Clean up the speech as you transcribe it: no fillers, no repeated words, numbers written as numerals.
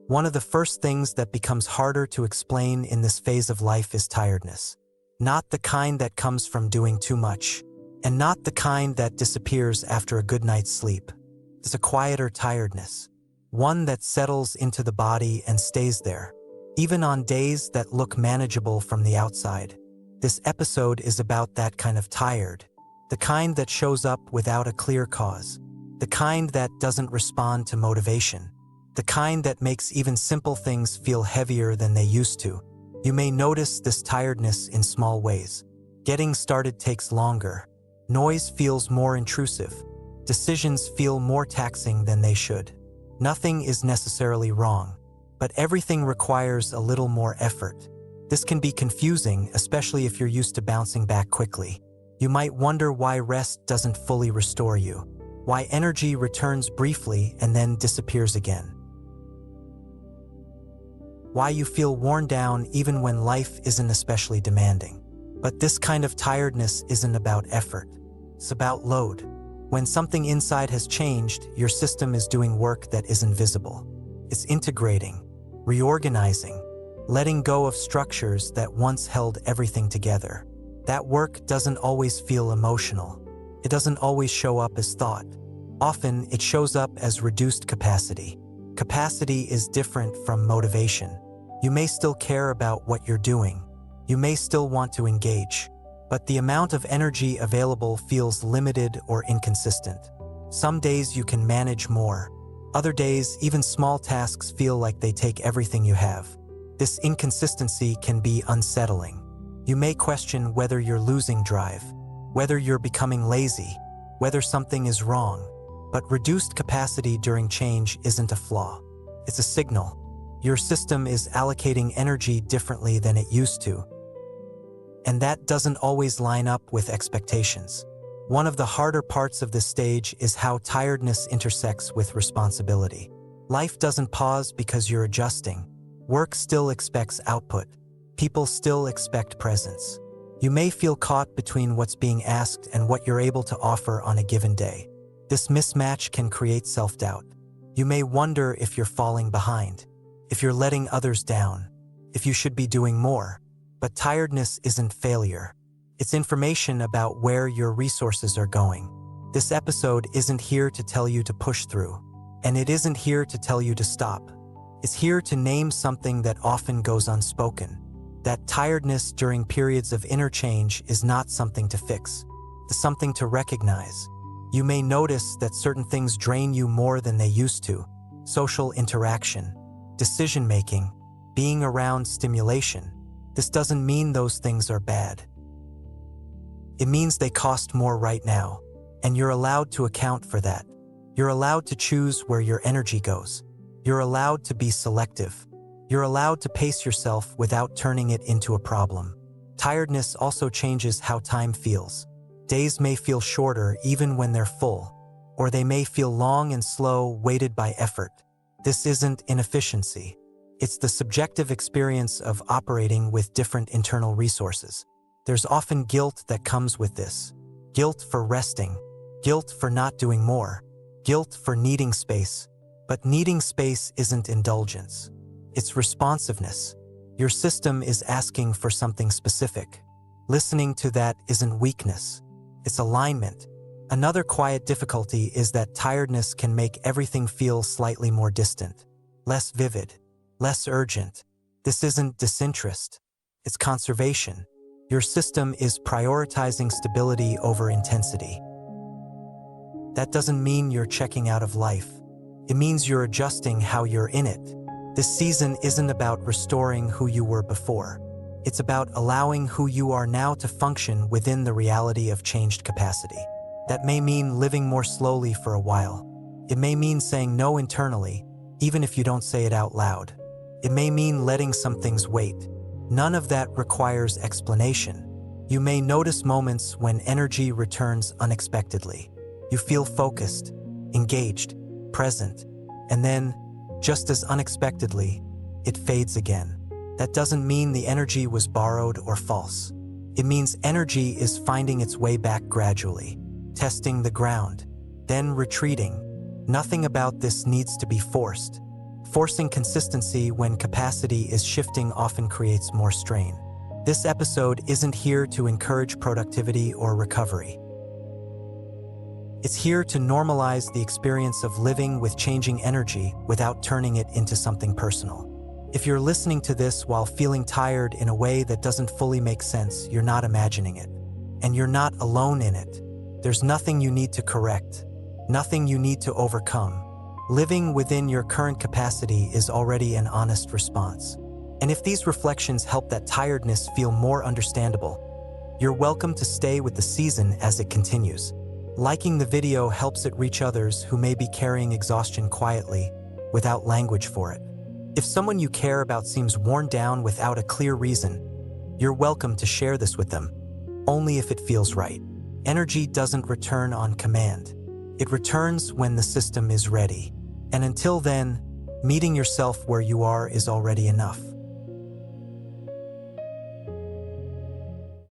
One of the first things that becomes harder to explain in this phase of life is tiredness. Not the kind that comes from doing too much, and not the kind that disappears after a good night's sleep. It's a quieter tiredness, one that settles into the body and stays there, even on days that look manageable from the outside. This episode is about that kind of tired, the kind that shows up without a clear cause, the kind that doesn't respond to motivation, the kind that makes even simple things feel heavier than they used to. You may notice this tiredness in small ways. Getting started takes longer. Noise feels more intrusive. Decisions feel more taxing than they should. Nothing is necessarily wrong, but everything requires a little more effort. This can be confusing, especially if you're used to bouncing back quickly. You might wonder why rest doesn't fully restore you, why energy returns briefly and then disappears again, why you feel worn down even when life isn't especially demanding. But this kind of tiredness isn't about effort. It's about load. When something inside has changed, your system is doing work that isn't visible. It's integrating, reorganizing, letting go of structures that once held everything together. That work doesn't always feel emotional. It doesn't always show up as thought. Often, it shows up as reduced capacity. Capacity is different from motivation. You may still care about what you're doing. You may still want to engage, but the amount of energy available feels limited or inconsistent. Some days you can manage more. Other days, even small tasks feel like they take everything you have. This inconsistency can be unsettling. You may question whether you're losing drive, whether you're becoming lazy, whether something is wrong. But reduced capacity during change isn't a flaw. It's a signal. Your system is allocating energy differently than it used to, and that doesn't always line up with expectations. One of the harder parts of this stage is how tiredness intersects with responsibility. Life doesn't pause because you're adjusting. Work still expects output. People still expect presence. You may feel caught between what's being asked and what you're able to offer on a given day. This mismatch can create self-doubt. You may wonder if you're falling behind, if you're letting others down, if you should be doing more. But tiredness isn't failure. It's information about where your resources are going. This episode isn't here to tell you to push through, and it isn't here to tell you to stop. It's here to name something that often goes unspoken. That tiredness during periods of interchange is not something to fix. It's something to recognize. You may notice that certain things drain you more than they used to. Social interaction, decision-making, being around stimulation. This doesn't mean those things are bad. It means they cost more right now, and you're allowed to account for that. You're allowed to choose where your energy goes. You're allowed to be selective. You're allowed to pace yourself without turning it into a problem. Tiredness also changes how time feels. Days may feel shorter even when they're full, or they may feel long and slow, weighted by effort. This isn't inefficiency. It's the subjective experience of operating with different internal resources. There's often guilt that comes with this. Guilt for resting, guilt for not doing more, guilt for needing space. But needing space isn't indulgence. It's responsiveness. Your system is asking for something specific. Listening to that isn't weakness. It's alignment. Another quiet difficulty is that tiredness can make everything feel slightly more distant, less vivid, less urgent. This isn't disinterest. It's conservation. Your system is prioritizing stability over intensity. That doesn't mean you're checking out of life. It means you're adjusting how you're in it. This season isn't about restoring who you were before. It's about allowing who you are now to function within the reality of changed capacity. That may mean living more slowly for a while. It may mean saying no internally, even if you don't say it out loud. It may mean letting some things wait. None of that requires explanation. You may notice moments when energy returns unexpectedly. You feel focused, engaged, present, and then, just as unexpectedly, it fades again. That doesn't mean the energy was borrowed or false. It means energy is finding its way back gradually, testing the ground, then retreating. Nothing about this needs to be forced. Forcing consistency when capacity is shifting often creates more strain. This episode isn't here to encourage productivity or recovery. It's here to normalize the experience of living with changing energy without turning it into something personal. If you're listening to this while feeling tired in a way that doesn't fully make sense, you're not imagining it. And you're not alone in it. There's nothing you need to correct, nothing you need to overcome. Living within your current capacity is already an honest response. And if these reflections help that tiredness feel more understandable, you're welcome to stay with the season as it continues. Liking the video helps it reach others who may be carrying exhaustion quietly, without language for it. If someone you care about seems worn down without a clear reason, you're welcome to share this with them, only if it feels right. Energy doesn't return on command. It returns when the system is ready. And until then, meeting yourself where you are is already enough.